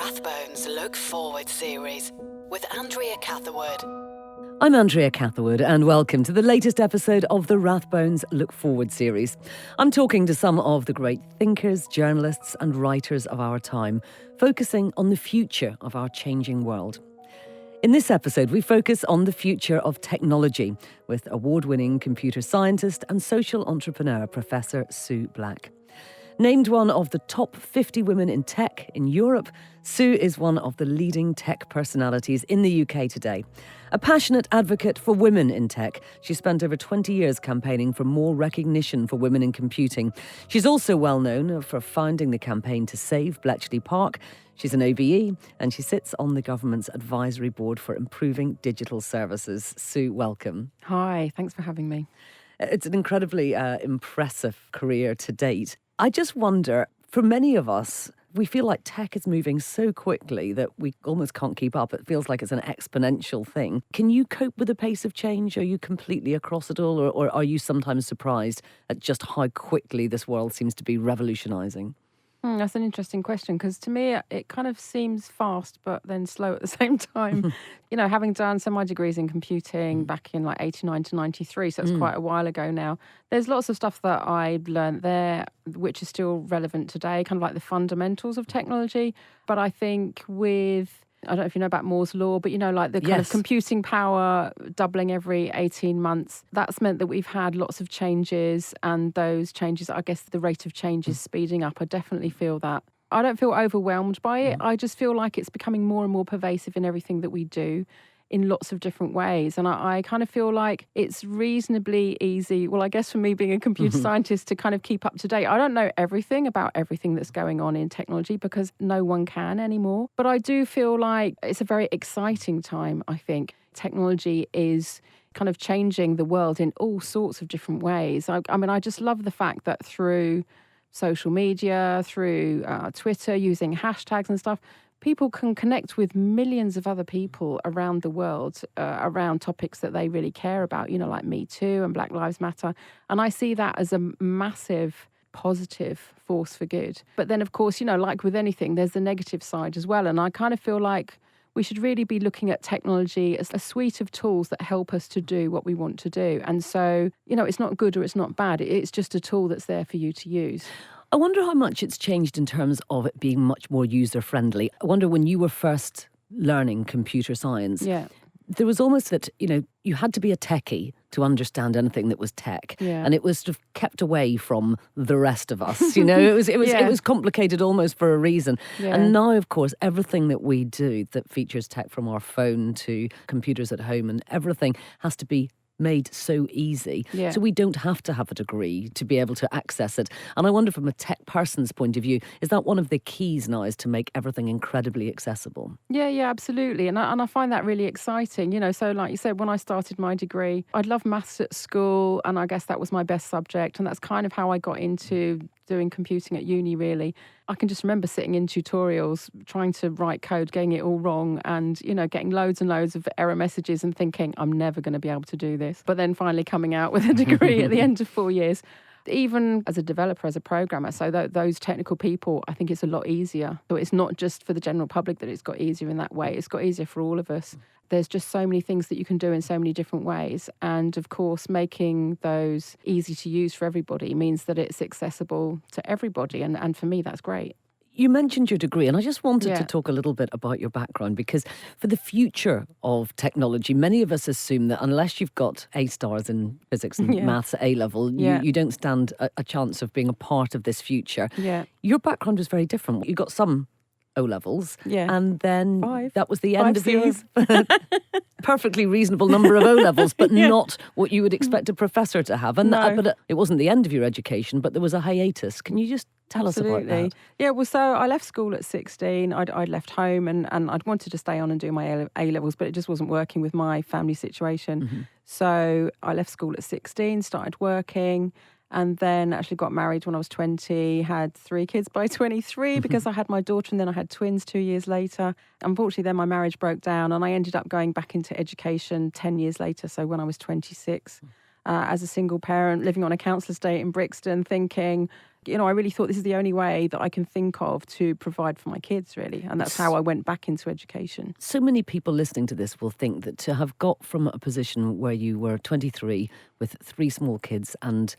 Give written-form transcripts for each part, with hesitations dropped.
Rathbones Look Forward series with Andrea Catherwood. I'm Andrea Catherwood and welcome to the latest episode of the Rathbones Look Forward series. I'm talking to some of the great thinkers, journalists and writers of our time, focusing on the future of our changing world. In this episode, we focus on the future of technology with award-winning computer scientist and social entrepreneur Professor Sue Black. Named one of the top 50 women in tech in Europe, Sue is one of the leading tech personalities in the UK today. A passionate advocate for women in tech, she spent over 20 years campaigning for more recognition for women in computing. She's also well known for founding the campaign to save Bletchley Park. She's an OBE and she sits on the government's advisory board for improving digital services. Sue, welcome. Hi, thanks for having me. It's an incredibly impressive career to date. I just wonder, for many of us, we feel like tech is moving so quickly that we almost can't keep up. It feels like it's an exponential thing. Can you cope with the pace of change? Are you completely across it all? Or are you sometimes surprised at just how quickly this world seems to be revolutionising? That's an interesting question because to me it kind of seems fast but then slow at the same time. You know, having done my degrees in computing back in like 89 to 93, so it's quite a while ago now. There's lots of stuff that I learned there which is still relevant today, kind of like the fundamentals of technology. But I think with... I don't know if you know about Moore's law, but you know, like the kind of computing power doubling every 18 months. That's meant that we've had lots of changes, and those changes, I guess the rate of change is speeding up. I definitely feel that. I don't feel overwhelmed by it. I just feel like it's becoming more and more pervasive in everything that we do in lots of different ways. And I kind of feel like it's reasonably easy, well, I guess for me being a computer scientist, to kind of keep up to date. I don't know everything about everything that's going on in technology because no one can anymore. But I do feel like it's a very exciting time, I think. Technology is kind of changing the world in all sorts of different ways. I mean, I just love the fact that through social media, through Twitter, using hashtags and stuff, people can connect with millions of other people around the world around topics that they really care about, you know, like Me Too and Black Lives Matter. And I see that as a massive positive force for good. But then, of course, you know, like with anything, there's the negative side as well. And I kind of feel like we should really be looking at technology as a suite of tools that help us to do what we want to do. And so, you know, it's not good or it's not bad. It's just a tool that's there for you to use. I wonder how much it's changed in terms of it being much more user-friendly. I wonder when you were first learning computer science, there was almost that, you know, you had to be a techie to understand anything that was tech. And it was sort of kept away from the rest of us. You know, it was complicated almost for a reason. And now, of course, everything that we do that features tech, from our phone to computers at home and everything, has to be made so easy. So we don't have to have a degree to be able to access it. And I wonder, from a tech person's point of view, is that one of the keys now, is to make everything incredibly accessible? Yeah, absolutely. And I find that really exciting. You know, so like you said, when I started my degree, I'd loved maths at school, and I guess that was my best subject. And that's kind of how I got into doing computing at uni, really. I can just remember sitting in tutorials, trying to write code, getting it all wrong, and, you know, getting loads and loads of error messages and thinking, I'm never going to be able to do this. But then finally coming out with a degree at the end of 4 years. Even as a developer, as a programmer, so those technical people, I think it's a lot easier. So it's not just for the general public that it's got easier in that way. It's got easier for all of us. There's just so many things that you can do in so many different ways. And of course, making those easy to use for everybody means that it's accessible to everybody. And for me, that's great. You mentioned your degree, and I just wanted to talk a little bit about your background, because for the future of technology, many of us assume that unless you've got A stars in physics and maths at A level, you don't stand a chance of being a part of this future. Your background was very different. You got some O-levels, and then that was the end of yours. Perfectly reasonable number of O-levels, but not what you would expect a professor to have. And but it wasn't the end of your education, but there was a hiatus. Can you just tell us about that? Yeah, well, so I left school at 16. I'd left home and I'd wanted to stay on and do my A-levels, but it just wasn't working with my family situation. So I left school at 16, started working, and then actually got married when I was 20, had 3 kids by 23 because I had my daughter, and then I had twins 2 years later. Unfortunately, then my marriage broke down and I ended up going back into education 10 years later, so when I was 26, as a single parent living on a council estate in Brixton, thinking, I really thought this is the only way that I can think of to provide for my kids, really. And that's how I went back into education. So many people listening to this will think that to have got from a position where you were 23 with 3 small kids, and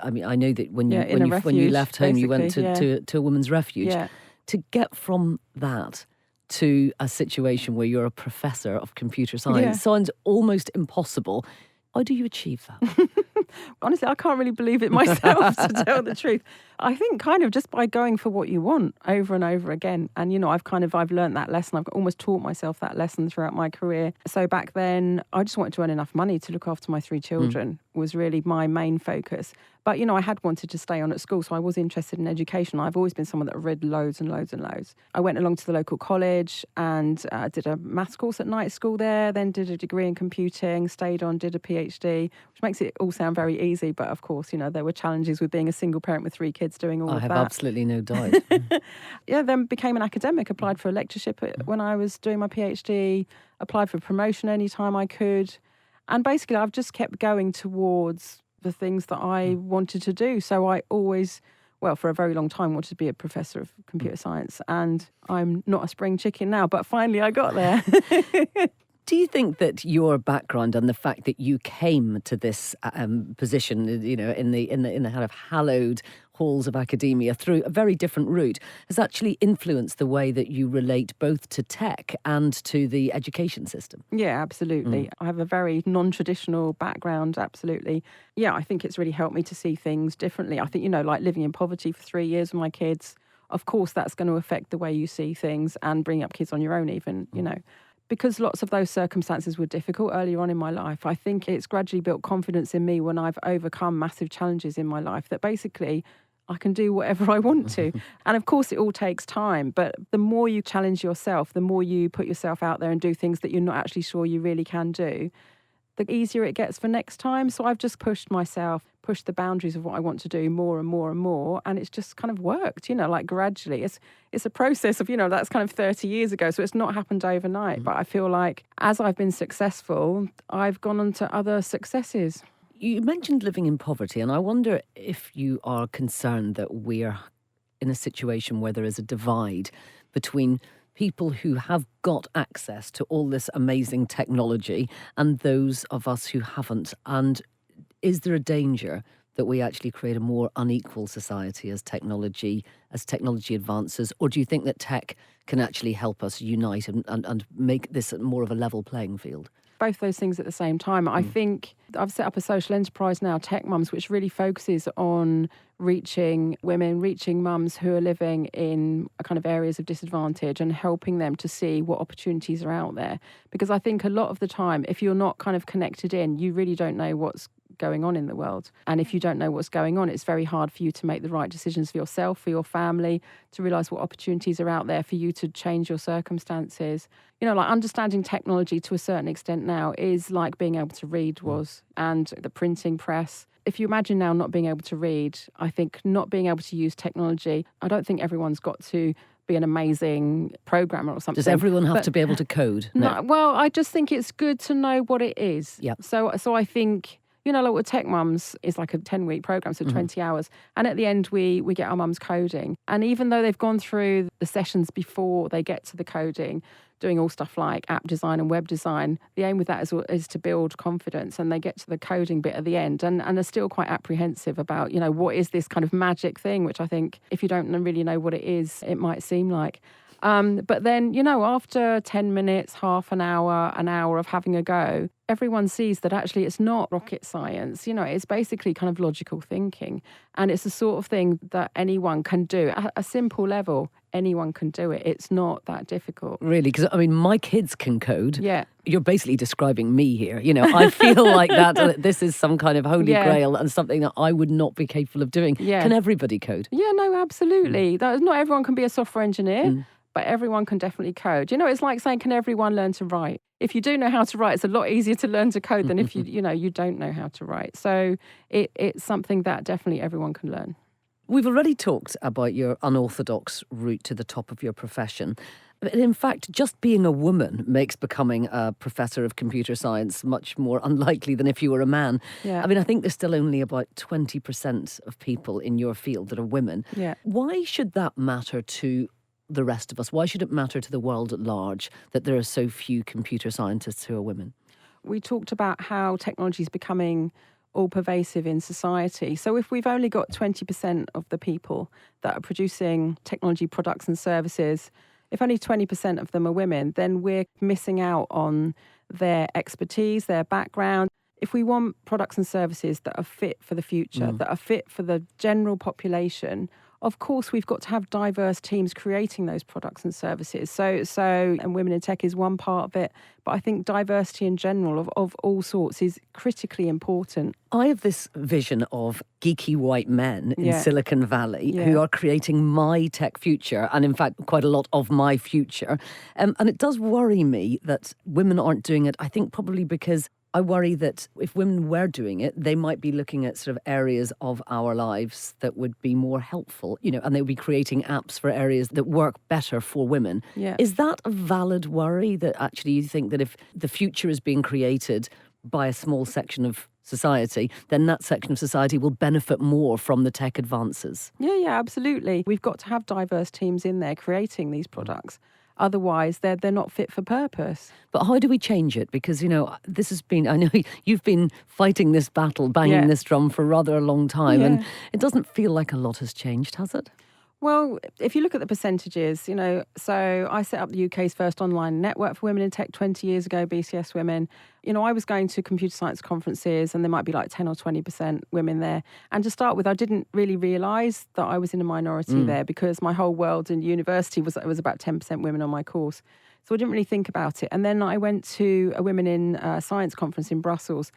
I mean, I know that when you left home, you went to a women's refuge. Yeah. To get from that to a situation where you're a professor of computer science sounds almost impossible. How do you achieve that? Honestly, I can't really believe it myself, to tell the truth. I think kind of just by going for what you want over and over again. And, I've learned that lesson. I've almost taught myself that lesson throughout my career. So back then, I just wanted to earn enough money to look after my 3 children was really my main focus. But, I had wanted to stay on at school, so I was interested in education. I've always been someone that read loads and loads and loads. I went along to the local college and did a maths course at night school there, then did a degree in computing, stayed on, did a PhD, which makes it all sound very easy. But of course, there were challenges with being a single parent with 3 kids doing all of that. I have absolutely no doubt. Then became an academic, applied for a lectureship when I was doing my PhD, applied for promotion anytime I could. And basically, I've just kept going towards the things that I wanted to do. So I always, for a very long time, wanted to be a professor of computer science. And I'm not a spring chicken now, but finally I got there. Do you think that your background and the fact that you came to this position, in the kind of hallowed halls of academia through a very different route, has actually influenced the way that you relate both to tech and to the education system? Yeah, absolutely. I have a very non-traditional background, absolutely. Yeah, I think it's really helped me to see things differently. I think, like living in poverty for 3 years with my kids, of course that's going to affect the way you see things, and bringing up kids on your own even, Because lots of those circumstances were difficult earlier on in my life, I think it's gradually built confidence in me when I've overcome massive challenges in my life that basically I can do whatever I want to. And of course, it all takes time. But the more you challenge yourself, the more you put yourself out there and do things that you're not actually sure you really can do, the easier it gets for next time. So I've just pushed the boundaries of what I want to do more and more and more. And it's just kind of worked, gradually. It's a process of, that's kind of 30 years ago. So it's not happened overnight. But I feel like as I've been successful, I've gone on to other successes. You mentioned living in poverty, and I wonder if you are concerned that we're in a situation where there is a divide between people who have got access to all this amazing technology and those of us who haven't. And is there a danger that we actually create a more unequal society as technology advances? Or do you think that tech can actually help us unite and make this more of a level playing field? Both those things at the same time. I think I've set up a social enterprise now, Tech Mums, which really focuses on reaching women, reaching mums who are living in kind of areas of disadvantage and helping them to see what opportunities are out there. Because I think a lot of the time, if you're not kind of connected in, you really don't know what's going on in the world. And if you don't know what's going on, it's very hard for you to make the right decisions for yourself, for your family, to realise what opportunities are out there for you to change your circumstances. Like understanding technology to a certain extent now is like being able to read was, and the printing press. If you imagine now not being able to read, I think not being able to use technology, I don't think everyone's got to be an amazing programmer or something. Does everyone have to be able to code? No. Well, I just think it's good to know what it is. Yep. So I think, like with Tech Mums is like a 10-week program, so 20 hours. And at the end, we get our mums coding. And even though they've gone through the sessions before they get to the coding, doing all stuff like app design and web design, the aim with that is to build confidence, and they get to the coding bit at the end and are still quite apprehensive about, what is this kind of magic thing, which I think if you don't really know what it is, it might seem like. But then, after 10 minutes, half an hour of having a go, everyone sees that actually it's not rocket science. It's basically kind of logical thinking. And it's the sort of thing that anyone can do at a simple level. Anyone can do it. It's not that difficult. Really? Because, my kids can code. Yeah. You're basically describing me here. I feel like that this is some kind of holy grail and something that I would not be capable of doing. Yeah. Can everybody code? Yeah, no, absolutely. Not everyone can be a software engineer. But everyone can definitely code. It's like saying, can everyone learn to write? If you do know how to write, it's a lot easier to learn to code than if you don't know how to write. So it's something that definitely everyone can learn. We've already talked about your unorthodox route to the top of your profession. But in fact, just being a woman makes becoming a professor of computer science much more unlikely than if you were a man. Yeah. I mean, I think there's still only about 20% of people in your field that are women. Yeah. Why should that matter to the rest of us? Why should it matter to the world at large that there are so few computer scientists who are women? We talked about how technology is becoming all pervasive in society. So if we've only got 20% of the people that are producing technology products and services, if only 20% of them are women, then we're missing out on their expertise, their background. If we want products and services that are fit for the future, that are fit for the general population, of course, we've got to have diverse teams creating those products and services. And women in tech is one part of it. But I think diversity in general of all sorts is critically important. I have this vision of geeky white men in Silicon Valley who are creating my tech future, and in fact, quite a lot of my future. And it does worry me that women aren't doing it, I think probably because I worry that if women were doing it, they might be looking at sort of areas of our lives that would be more helpful, and they would be creating apps for areas that work better for women. Yeah. Is that a valid worry, that actually you think that if the future is being created by a small section of society, then that section of society will benefit more from the tech advances? Yeah, absolutely. We've got to have diverse teams in there creating these products. Otherwise, they're not fit for purpose. But how do we change it? Because, this has been, I know you've been fighting this battle, banging this drum for rather a long time, and it doesn't feel like a lot has changed, has it? Well, if you look at the percentages, so I set up the UK's first online network for women in tech 20 years ago, BCS Women. I was going to computer science conferences and there might be like 10 or 20% women there. And to start with, I didn't really realise that I was in a minority there, because my whole world in university was about 10% women on my course. So I didn't really think about it. And then I went to a Women in Science conference in Brussels,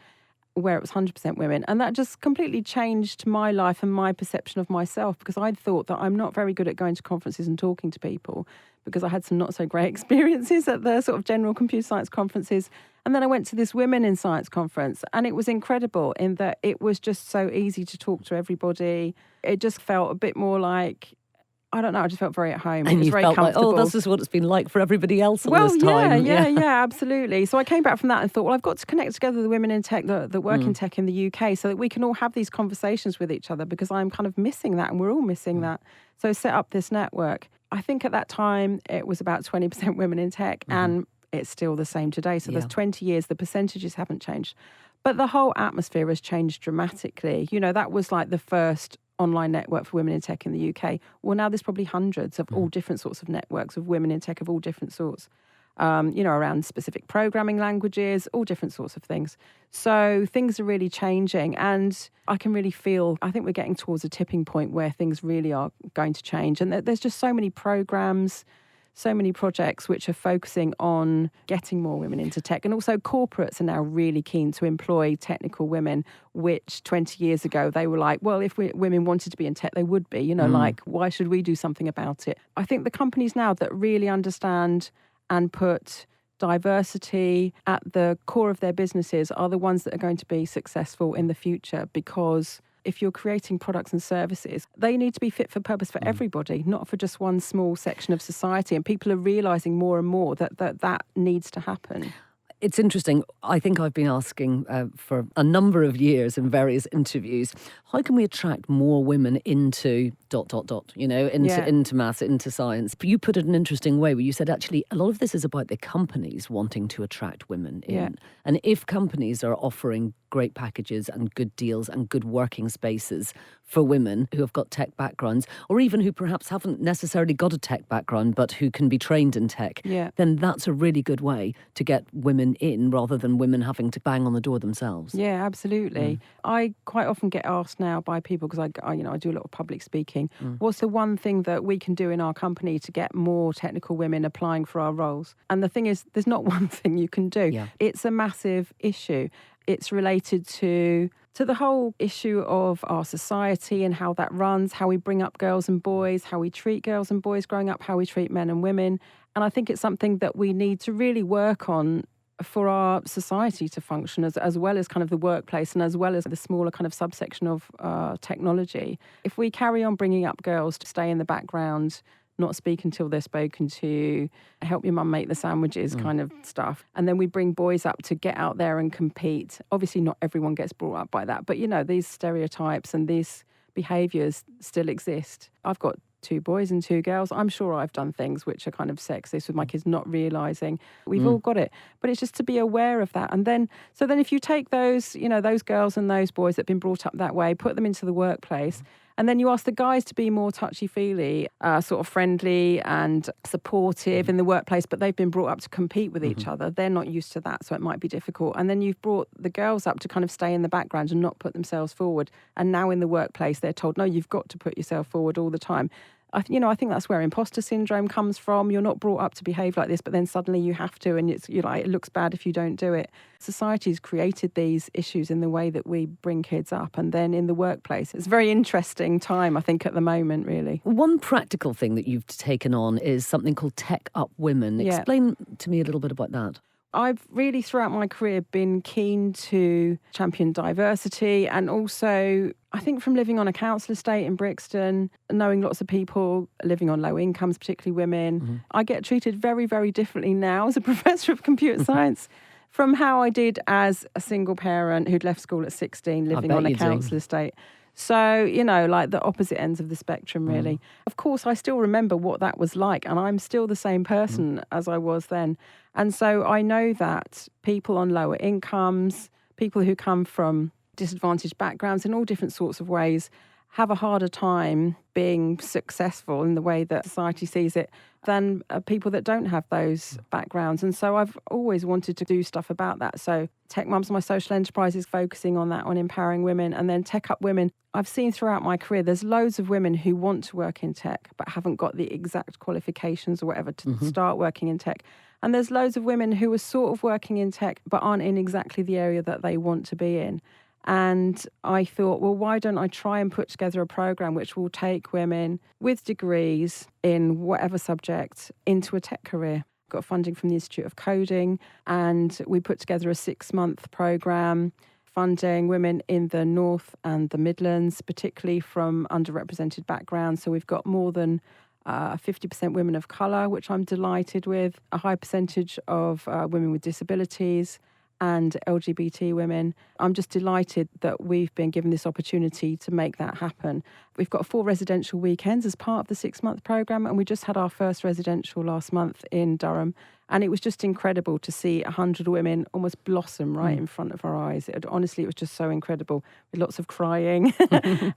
where it was 100% women. And that just completely changed my life and my perception of myself, because I'd thought that I'm not very good at going to conferences and talking to people, because I had some not so great experiences at the sort of general computer science conferences. And then I went to this Women in Science conference, and it was incredible in that it was just so easy to talk to everybody. It just felt a bit more like, I don't know, I just felt very at home. And it was you very felt comfortable. like, this is what it's been like for everybody else all this time. Yeah, absolutely. So I came back from that and thought, well, I've got to connect together the women in tech that work in tech in the UK, so that we can all have these conversations with each other, because I'm kind of missing that, and we're all missing that. So set up this network. I think at that time it was about 20% women in tech, and it's still the same today. So there's 20 years, the percentages haven't changed. But the whole atmosphere has changed dramatically. That was like the first online network for women in tech in the UK. Well, now there's probably hundreds of all different sorts of networks of women in tech of all different sorts, around specific programming languages, all different sorts of things. So things are really changing, and I can really feel, I think we're getting towards a tipping point where things really are going to change. And there's just so many programs, so many projects which are focusing on getting more women into tech. And also corporates are now really keen to employ technical women, which 20 years ago they were like, well, if women wanted to be in tech, they would be, like, why should we do something about it? I think the companies now that really understand and put diversity at the core of their businesses are the ones that are going to be successful in the future, because if you're creating products and services, they need to be fit for purpose for everybody, not for just one small section of society. And people are realising more and more that needs to happen. It's interesting. I think I've been asking for a number of years in various interviews, how can we attract more women into ... into maths, into science? But you put it in an interesting way where you said, actually, a lot of this is about the companies wanting to attract women in. Yeah. And if companies are offering great packages and good deals and good working spaces for women who have got tech backgrounds, or even who perhaps haven't necessarily got a tech background, but who can be trained in tech, then that's a really good way to get women in, rather than women having to bang on the door themselves. Yeah, absolutely. I quite often get asked now by people, because I do a lot of public speaking, what's the one thing that we can do in our company to get more technical women applying for our roles? And the thing is, there's not one thing you can do. Yeah. It's a massive issue. It's related to the whole issue of our society and how that runs, how we bring up girls and boys, how we treat girls and boys growing up, how we treat men and women. And I think it's something that we need to really work on for our society to function, as well as kind of the workplace and as well as the smaller kind of subsection of technology. If we carry on bringing up girls to stay in the background, not speak until they're spoken to, help your mum make the sandwiches kind of stuff. And then we bring boys up to get out there and compete. Obviously, not everyone gets brought up by that, but, these stereotypes and these behaviours still exist. I've got 2 boys and 2 girls. I'm sure I've done things which are kind of sexist with my kids not realising. We've all got it. But it's just to be aware of that. And then, so then if you take those, those girls and those boys that have been brought up that way, put them into the workplace, and then you ask the guys to be more touchy-feely, sort of friendly and supportive in the workplace, but they've been brought up to compete with each other. They're not used to that, so it might be difficult. And then you've brought the girls up to kind of stay in the background and not put themselves forward. And now in the workplace, they're told, no, you've got to put yourself forward all the time. I think that's where imposter syndrome comes from. You're not brought up to behave like this, but then suddenly you have to, and it looks bad if you don't do it. Society's created these issues in the way that we bring kids up, and then in the workplace. It's a very interesting time, I think, at the moment, really. One practical thing that you've taken on is something called Tech Up Women. Yeah. Explain to me a little bit about that. I've really, throughout my career, been keen to champion diversity, and also, I think from living on a council estate in Brixton, knowing lots of people living on low incomes, particularly women, I get treated very, very differently now as a professor of computer science from how I did as a single parent who'd left school at 16, living on a council estate. So, like the opposite ends of the spectrum, really. Of course, I still remember what that was like, and I'm still the same person as I was then. And so I know that people on lower incomes, people who come from disadvantaged backgrounds in all different sorts of ways, have a harder time being successful in the way that society sees it than people that don't have those backgrounds. And so I've always wanted to do stuff about that. So Tech Mums, my social enterprise, is focusing on that, on empowering women. And then Tech Up Women, I've seen throughout my career, there's loads of women who want to work in tech but haven't got the exact qualifications or whatever to start working in tech. And there's loads of women who are sort of working in tech but aren't in exactly the area that they want to be in. And I thought, well, why don't I try and put together a program which will take women with degrees in whatever subject into a tech career? Got funding from the Institute of Coding, and we put together a 6-month program funding women in the North and the Midlands, particularly from underrepresented backgrounds. So we've got more than 50% women of colour, which I'm delighted with, a high percentage of women with disabilities, and LGBT women. I'm just delighted that we've been given this opportunity to make that happen. We've got 4 residential weekends as part of the 6-month programme, and we just had our first residential last month in Durham. And it was just incredible to see 100 women almost blossom right in front of our eyes. Honestly, it was just so incredible, with lots of crying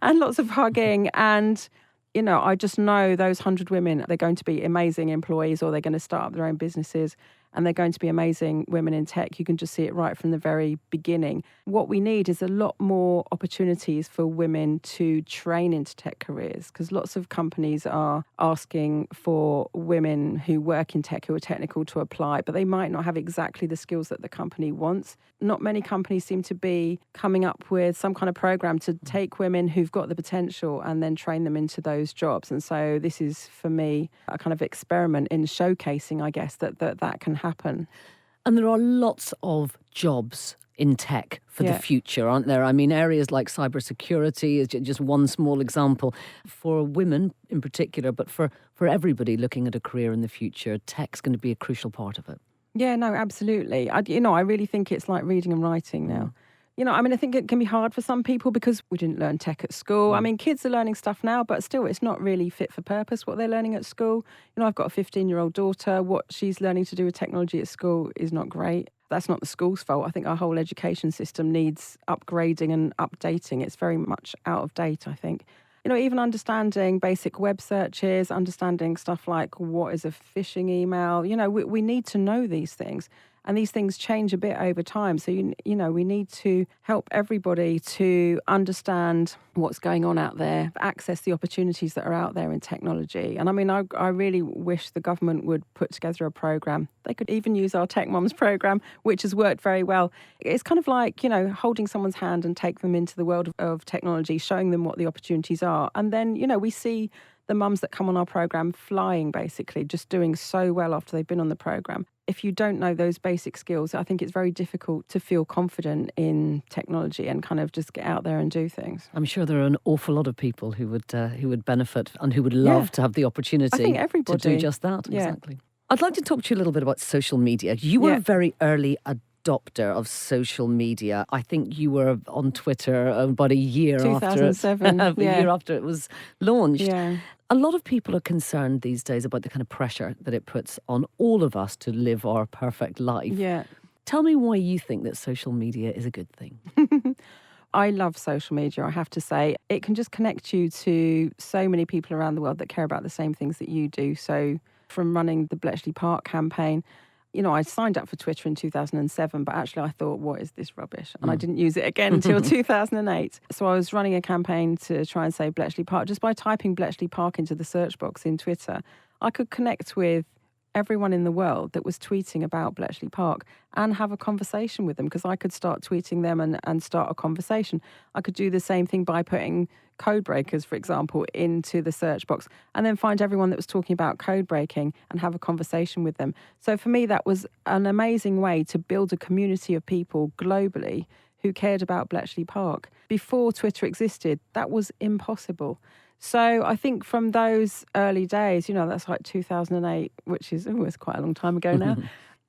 and lots of hugging. And, I just know those 100 women, they're going to be amazing employees, or they're going to start up their own businesses, and they're going to be amazing women in tech. You can just see it right from the very beginning. What we need is a lot more opportunities for women to train into tech careers, because lots of companies are asking for women who work in tech, who are technical, to apply, but they might not have exactly the skills that the company wants. Not many companies seem to be coming up with some kind of program to take women who've got the potential and then train them into those jobs. And so this is, for me, a kind of experiment in showcasing, I guess, that can happen. And there are lots of jobs in tech for the future, aren't there? I mean, areas like cybersecurity is just one small example. For women in particular, but for everybody looking at a career in the future, tech's going to be a crucial part of it. Yeah, no, absolutely. I really think it's like reading and writing now. I think it can be hard for some people because we didn't learn tech at school. I mean, kids are learning stuff now, but still it's not really fit for purpose what they're learning at school. I've got a 15-year-old daughter. What she's learning to do with technology at school is not great. That's not the school's fault. I think our whole education system needs upgrading and updating. It's very much out of date, I think. Even understanding basic web searches, understanding stuff like what is a phishing email. We need to know these things. And these things change a bit over time. So, we need to help everybody to understand what's going on out there, access the opportunities that are out there in technology. And I mean, I really wish the government would put together a program. They could even use our Tech Mums program, which has worked very well. It's kind of like, holding someone's hand and take them into the world of technology, showing them what the opportunities are. And then, we see the mums that come on our programme flying, basically, just doing so well after they've been on the programme. If you don't know those basic skills, I think it's very difficult to feel confident in technology and kind of just get out there and do things. I'm sure there are an awful lot of people who would benefit and who would love to have the opportunity I think everybody. to do just that. Yeah. Exactly. I'd like to talk to you a little bit about social media. You were a very early adopter of social media. I think you were on Twitter about a year 2007, after a year after it was launched. Yeah. A lot of people are concerned these days about the kind of pressure that it puts on all of us to live our perfect life. Yeah. Tell me why you think that social media is a good thing. I love social media, I have to say. It can just connect you to so many people around the world that care about the same things that you do. So from running the Bletchley Park campaign, I signed up for Twitter in 2007, but actually I thought, what is this rubbish? And I didn't use it again until 2008. So I was running a campaign to try and save Bletchley Park. Just by typing Bletchley Park into the search box in Twitter, I could connect with everyone in the world that was tweeting about Bletchley Park and have a conversation with them, because I could start tweeting them and start a conversation. I could do the same thing by putting code breakers, for example, into the search box and then find everyone that was talking about code breaking and have a conversation with them. So for me, that was an amazing way to build a community of people globally who cared about Bletchley Park. Before Twitter existed, that was impossible. So I think from those early days, that's like 2008, which is it's quite a long time ago now.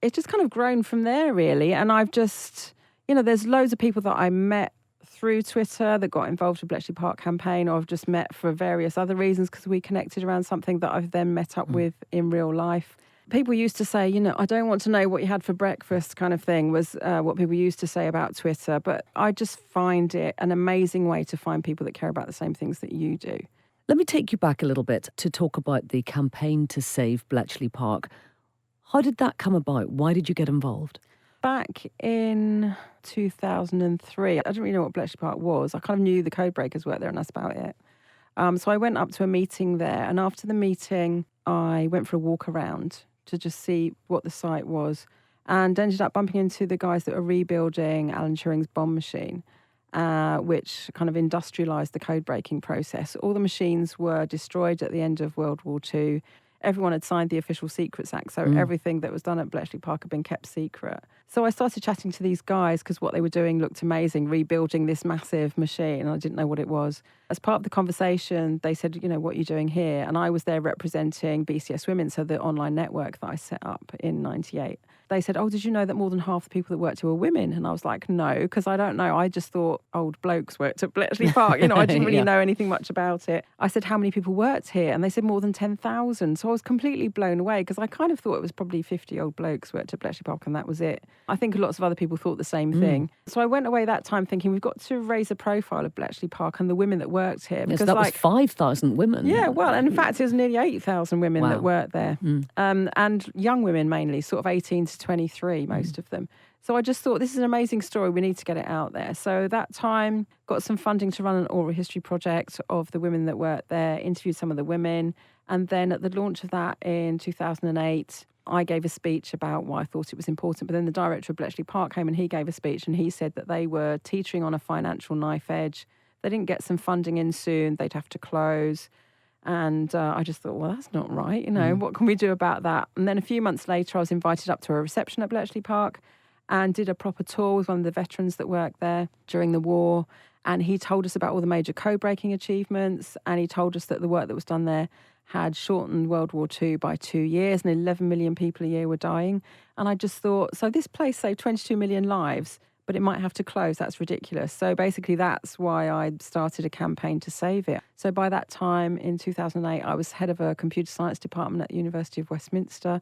It's just kind of grown from there, really. And I've just, there's loads of people that I met through Twitter that got involved with Bletchley Park campaign, or I've just met for various other reasons because we connected around something that I've then met up with in real life. People used to say, I don't want to know what you had for breakfast kind of thing was what people used to say about Twitter. But I just find it an amazing way to find people that care about the same things that you do. Let me take you back a little bit to talk about the campaign to save Bletchley Park. How did that come about? Why did you get involved? Back in 2003, I didn't really know what Bletchley Park was. I kind of knew the code breakers worked there and that's about it. So I went up to a meeting there, and after the meeting, I went for a walk around to just see what the site was, and ended up bumping into the guys that were rebuilding Alan Turing's bomb machine, which kind of industrialised the code breaking process. All the machines were destroyed at the end of World War II. Everyone had signed the Official Secrets Act, so everything that was done at Bletchley Park had been kept secret. So I started chatting to these guys because what they were doing looked amazing, rebuilding this massive machine, and I didn't know what it was. As part of the conversation, they said, what are you doing here? And I was there representing BCS Women, so the online network that I set up in 98. They said, oh, did you know that more than half the people that worked here were women? And I was like, no, because I don't know. I just thought old blokes worked at Bletchley Park. I didn't really know anything much about it. I said, how many people worked here? And they said more than 10,000. So I was completely blown away because I kind of thought it was probably 50 old blokes worked at Bletchley Park and that was it. I think lots of other people thought the same thing. So I went away that time thinking we've got to raise the profile of Bletchley Park and the women that worked here. Because that was 5,000 women. Yeah, well, and in fact, it was nearly 8,000 women that worked there. And young women mainly, sort of 18 to 23, most of them. So I just thought, this is an amazing story. We need to get it out there. So that time, got some funding to run an oral history project of the women that worked there, interviewed some of the women. And then at the launch of that in 2008, I gave a speech about why I thought it was important. But then the director of Bletchley Park came and he gave a speech and he said that they were teetering on a financial knife edge. They didn't get some funding in soon. They'd have to close. And I just thought, well, that's not right. What can we do about that? And then a few months later, I was invited up to a reception at Bletchley Park and did a proper tour with one of the veterans that worked there during the war. And he told us about all the major code-breaking achievements. And he told us that the work that was done there had shortened World War II by 2 years and 11 million people a year were dying. And I just thought, so this place saved 22 million lives, but it might have to close. That's ridiculous. So basically that's why I started a campaign to save it. So by that time in 2008, I was head of a computer science department at the University of Westminster.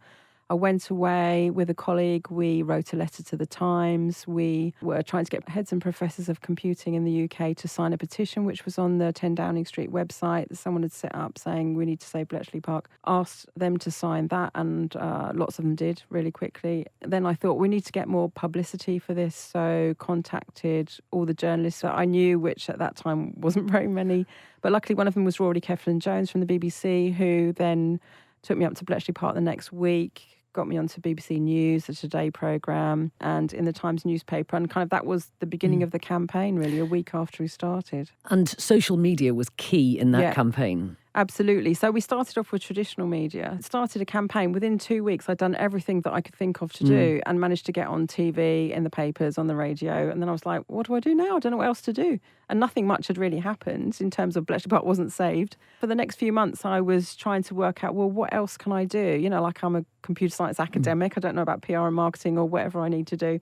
I went away with a colleague. We wrote a letter to the Times. We were trying to get heads and professors of computing in the UK to sign a petition, which was on the 10 Downing Street website that someone had set up saying we need to save Bletchley Park. Asked them to sign that, and lots of them did really quickly. Then I thought we need to get more publicity for this, so contacted all the journalists that I knew, which at that time wasn't very many. But luckily one of them was Rory Keflin-Jones from the BBC, who then took me up to Bletchley Park the next week, got me onto BBC News, the Today programme, and in the Times newspaper. And kind of that was the beginning of the campaign, really, a week after we started. And social media was key in that campaign. Absolutely. So we started off with traditional media, started a campaign. Within 2 weeks, I'd done everything that I could think of to do and managed to get on TV, in the papers, on the radio. And then I was like, what do I do now? I don't know what else to do. And nothing much had really happened in terms of Bletchley Park wasn't saved. For the next few months, I was trying to work out, well, what else can I do? You know, like I'm a computer science academic. I don't know about PR and marketing or whatever I need to do.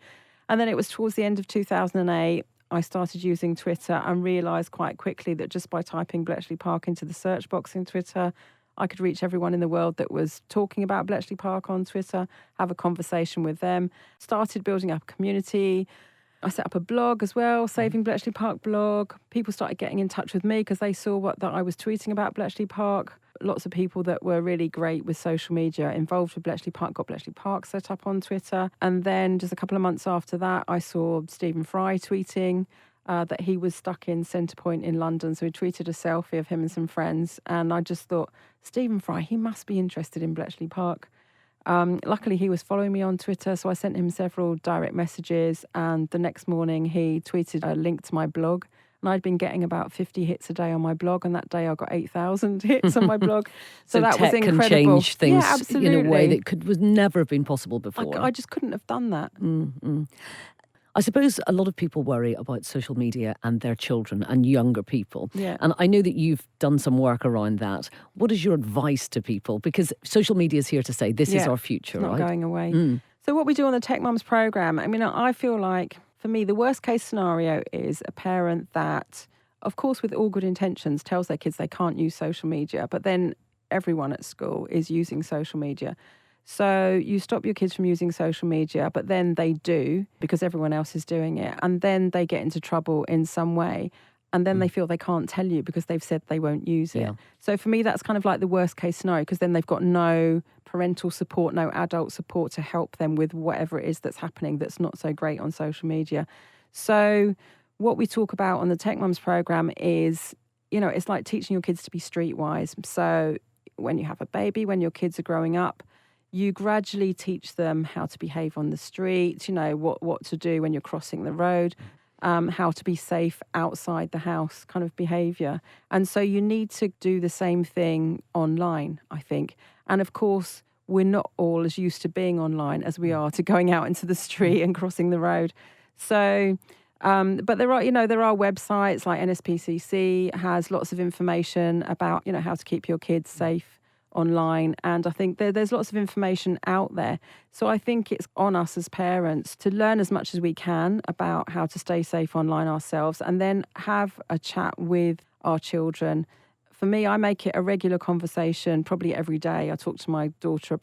And then it was towards the end of 2008. I started using Twitter and realised quite quickly that just by typing Bletchley Park into the search box in Twitter, I could reach everyone in the world that was talking about Bletchley Park on Twitter, have a conversation with them. Started building up a community. I set up a blog as well, Saving Bletchley Park blog. People started getting in touch with me because they saw that I was tweeting about Bletchley Park. Lots of people that were really great with social media involved with Bletchley Park got Bletchley Park set up on Twitter. And then just a couple of months after that, I saw Stephen Fry tweeting that he was stuck in Centre Point in London. So he tweeted a selfie of him and some friends. And I just thought, Stephen Fry, he must be interested in Bletchley Park. Luckily, he was following me on Twitter, so I sent him several direct messages. And the next morning, he tweeted a link to my blog. And I'd been getting about 50 hits a day on my blog, and that day I got 8,000 hits on my blog. So that was incredible. Tech can change things absolutely. in a way that would never have been possible before. I just couldn't have done that. I suppose a lot of people worry about social media and their children and younger people. Yeah. And I know that you've done some work around that. What is your advice to people? Because social media is here to say this is our future, it's not right? going away. So what we do on the Tech Mums programme, I mean, I feel like, for me, the worst case scenario is a parent that, of course, with all good intentions, tells their kids they can't use social media, but then everyone at school is using social media. So you stop your kids from using social media, but then they do because everyone else is doing it. And then they get into trouble in some way. And then they feel they can't tell you because they've said they won't use it. Yeah. So for me, that's kind of like the worst case scenario, because then they've got no parental support, no adult support to help them with whatever it is that's happening that's not so great on social media. So what we talk about on the Tech Mums programme is, you know, it's like teaching your kids to be streetwise. So when you have a baby, when your kids are growing up, you gradually teach them how to behave on the street, you know, what to do when you're crossing the road, how to be safe outside the house kind of behaviour. And so you need to do the same thing online, I think. And of course, we're not all as used to being online as we are to going out into the street and crossing the road. So, but there are websites like NSPCC has lots of information about, you know, how to keep your kids safe online, and I think there's lots of information out there. So I think it's on us as parents to learn as much as we can about how to stay safe online ourselves, and then have a chat with our children. For me, I make it a regular conversation, probably every day. I talk to my daughter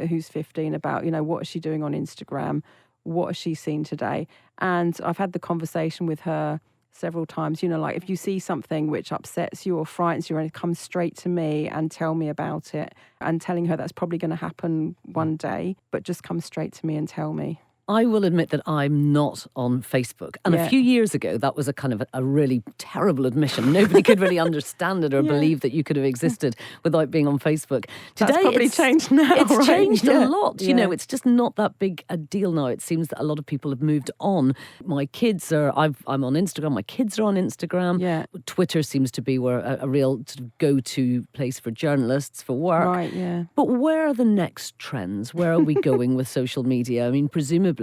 who's 15, about, you know, what is she doing on Instagram? What has she seen today? And I've had the conversation with her several times, you know, like if you see something which upsets you or frightens you, and come straight to me and tell me about it, and telling her that's probably going to happen one day, but just come straight to me and tell me. I will admit that I'm not on Facebook. And a few years ago, that was a kind of a really terrible admission. Nobody could really understand it or believe that you could have existed without being on Facebook. Today, that's probably changed now. It's changed a lot. You know, it's just not that big a deal now. It seems that a lot of people have moved on. My kids I'm on Instagram. My kids are on Instagram. Yeah. Twitter seems to be where a real sort of go-to place for journalists for work. Right, yeah. But where are the next trends? Where are we going with social media? I mean, presumably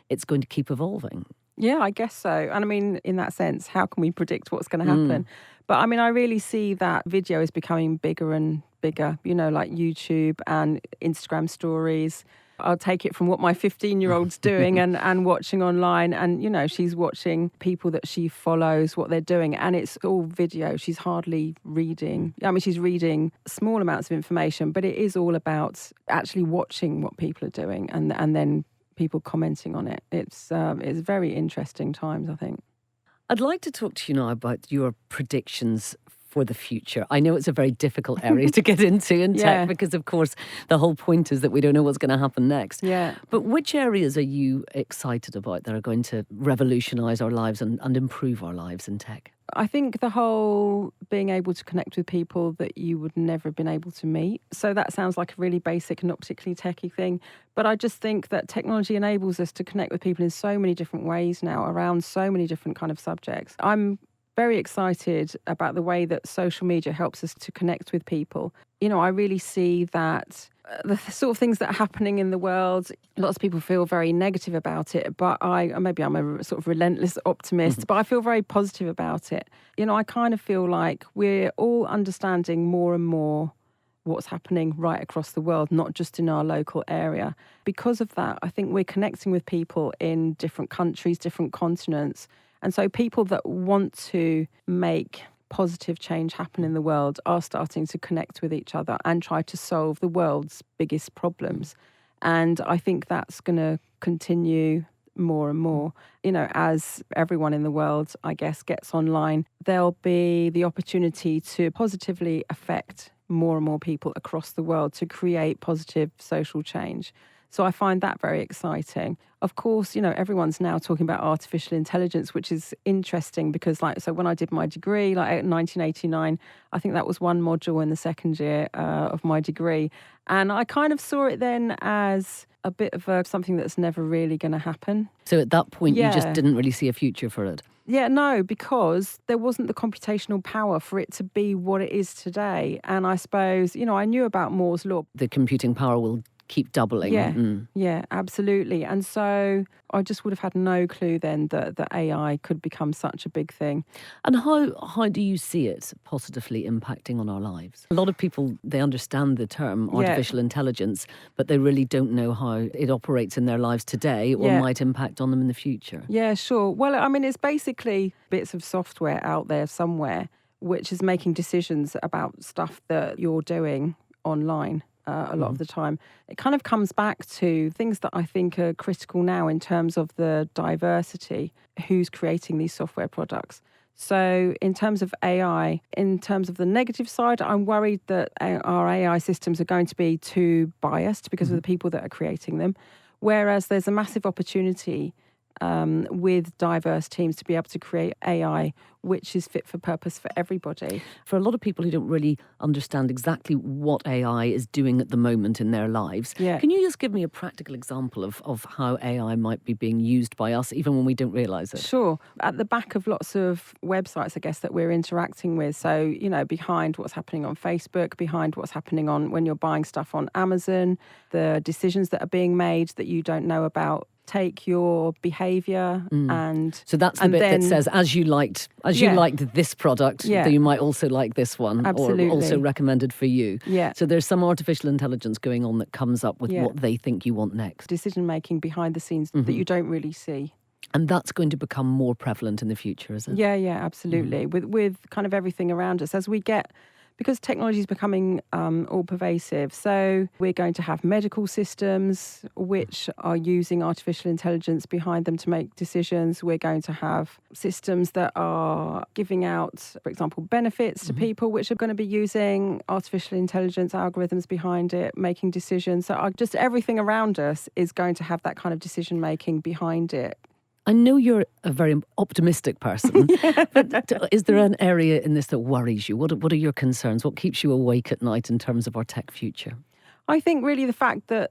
it's going to keep evolving. Yeah, I guess so. And I mean, in that sense, how can we predict what's going to happen? But I mean, I really see that video is becoming bigger and bigger, you know, like YouTube and Instagram stories. I'll take it from what my 15-year-old's doing and watching online. And, you know, she's watching people that she follows, what they're doing. And it's all video. She's hardly reading. I mean, she's reading small amounts of information, but it is all about actually watching what people are doing and then people commenting on it. It's very interesting times, I think. I'd like to talk to you now about your predictions for the future. I know it's a very difficult area to get into in tech because, of course, the whole point is that we don't know what's going to happen next. Yeah. But which areas are you excited about that are going to revolutionise our lives and improve our lives in tech? I think the whole being able to connect with people that you would never have been able to meet. So that sounds like a really basic and not particularly techie thing. But I just think that technology enables us to connect with people in so many different ways now around so many different kind of subjects. I'm very excited about the way that social media helps us to connect with people. I really see that the sort of things that are happening in the world, lots of people feel very negative about it, but maybe I'm a sort of relentless optimist, but I feel very positive about it. I kind of feel like we're all understanding more and more what's happening right across the world, not just in our local area. Because of that, I think we're connecting with people in different countries, different continents. And so people that want to make positive change happen in the world are starting to connect with each other and try to solve the world's biggest problems. And I think that's going to continue more and more. As everyone in the world, I guess, gets online, there'll be the opportunity to positively affect more and more people across the world to create positive social change. So I find that very exciting. Of course, everyone's now talking about artificial intelligence, which is interesting because, so when I did my degree, in 1989, I think that was one module in the second year of my degree. And I kind of saw it then as a bit of something that's never really going to happen. So at that point, you just didn't really see a future for it? Yeah, no, because there wasn't the computational power for it to be what it is today. And I suppose, I knew about Moore's law. The computing power will keep doubling. Yeah, absolutely. And so I just would have had no clue then that AI could become such a big thing. And how do you see it positively impacting on our lives? A lot of people, they understand the term artificial intelligence, but they really don't know how it operates in their lives today or might impact on them in the future. Yeah, sure. Well, it's basically bits of software out there somewhere which is making decisions about stuff that you're doing online. A lot of the time. It kind of comes back to things that I think are critical now in terms of the diversity, who's creating these software products. So in terms of AI, in terms of the negative side, I'm worried that our AI systems are going to be too biased because of the people that are creating them. Whereas there's a massive opportunity with diverse teams to be able to create AI which is fit for purpose for everybody. For a lot of people who don't really understand exactly what AI is doing at the moment in their lives, can you just give me a practical example of how AI might be being used by us even when we don't realise it? Sure. At the back of lots of websites, I guess, that we're interacting with. So, behind what's happening on Facebook, behind what's happening on when you're buying stuff on Amazon, the decisions that are being made that you don't know about take your behaviour and so that's the bit that says as you liked this product, that you might also like this one. Absolutely. Or also recommended for you. Yeah. So there's some artificial intelligence going on that comes up with what they think you want next. Decision making behind the scenes that you don't really see. And that's going to become more prevalent in the future, is it? Yeah, absolutely. With kind of everything around us as we get. Because technology is becoming all pervasive. So we're going to have medical systems which are using artificial intelligence behind them to make decisions. We're going to have systems that are giving out, for example, benefits to people, which are going to be using artificial intelligence algorithms behind it, making decisions. So just everything around us is going to have that kind of decision making behind it. I know you're a very optimistic person, but is there an area in this that worries you? What are your concerns? What keeps you awake at night in terms of our tech future? I think really the fact that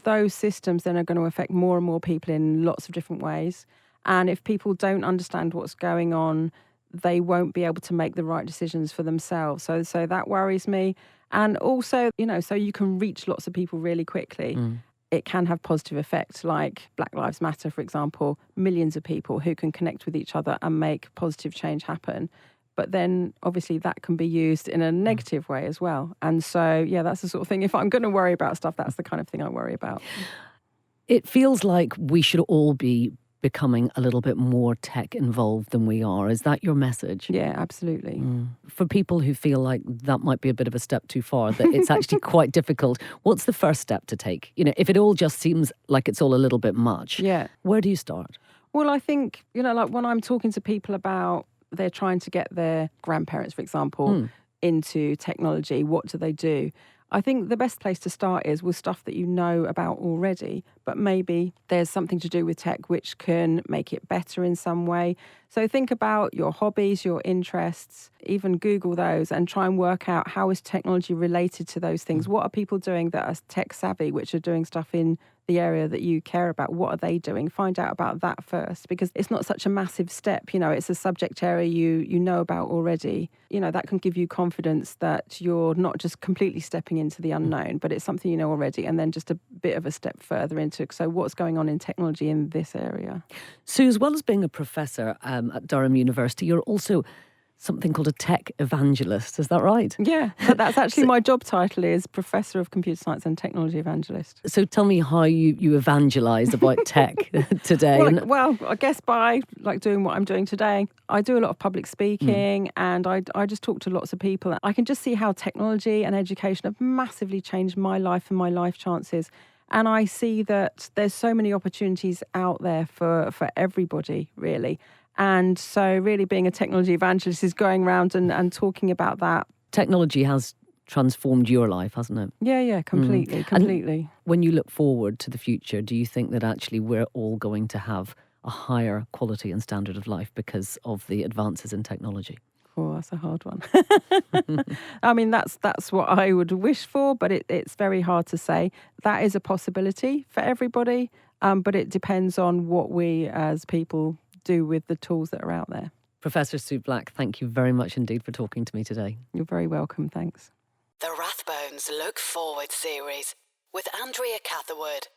those systems then are going to affect more and more people in lots of different ways. And if people don't understand what's going on, they won't be able to make the right decisions for themselves. So that worries me. And also, so you can reach lots of people really quickly. It can have positive effects, like Black Lives Matter, for example, millions of people who can connect with each other and make positive change happen. But then obviously that can be used in a negative way as well. And so, that's the sort of thing. If I'm going to worry about stuff, that's the kind of thing I worry about. It feels like we should all be becoming a little bit more tech involved than we are. Is that your message? Yeah, absolutely. For people who feel like that might be a bit of a step too far, that it's actually quite difficult, what's the first step to take? If it all just seems like it's all a little bit much, where do you start? Well, I think, like when I'm talking to people about they're trying to get their grandparents, for example, into technology, what do they do? I think the best place to start is with stuff that you know about already, but maybe there's something to do with tech which can make it better in some way. So think about your hobbies, your interests, even Google those and try and work out how is technology related to those things. What are people doing that are tech savvy, which are doing stuff in the area that you care about. What are they doing? Find out about that first, because it's not such a massive step. It's a subject area you know about already. That can give you confidence that you're not just completely stepping into the unknown, but it's something you know already, and then just a bit of a step further into, so what's going on in technology in this area. Sue, as well as being a professor at Durham University, you're also something called a tech evangelist. Is that right? Yeah, that's actually my job title is Professor of Computer Science and Technology Evangelist. So tell me how you evangelise about tech today. Well, I guess by doing what I'm doing today. I do a lot of public speaking and I just talk to lots of people. I can just see how technology and education have massively changed my life and my life chances. And I see that there's so many opportunities out there for everybody, really. And so really being a technology evangelist is going around and talking about that. Technology has transformed your life, hasn't it? Yeah, completely. And when you look forward to the future, do you think that actually we're all going to have a higher quality and standard of life because of the advances in technology? Oh, that's a hard one. I mean, that's what I would wish for, but it's very hard to say. That is a possibility for everybody, but it depends on what we as people do with the tools that are out there. Professor Sue Black, thank you very much indeed for talking to me today. You're very welcome, thanks. The Rathbones Look Forward series with Andrea Catherwood.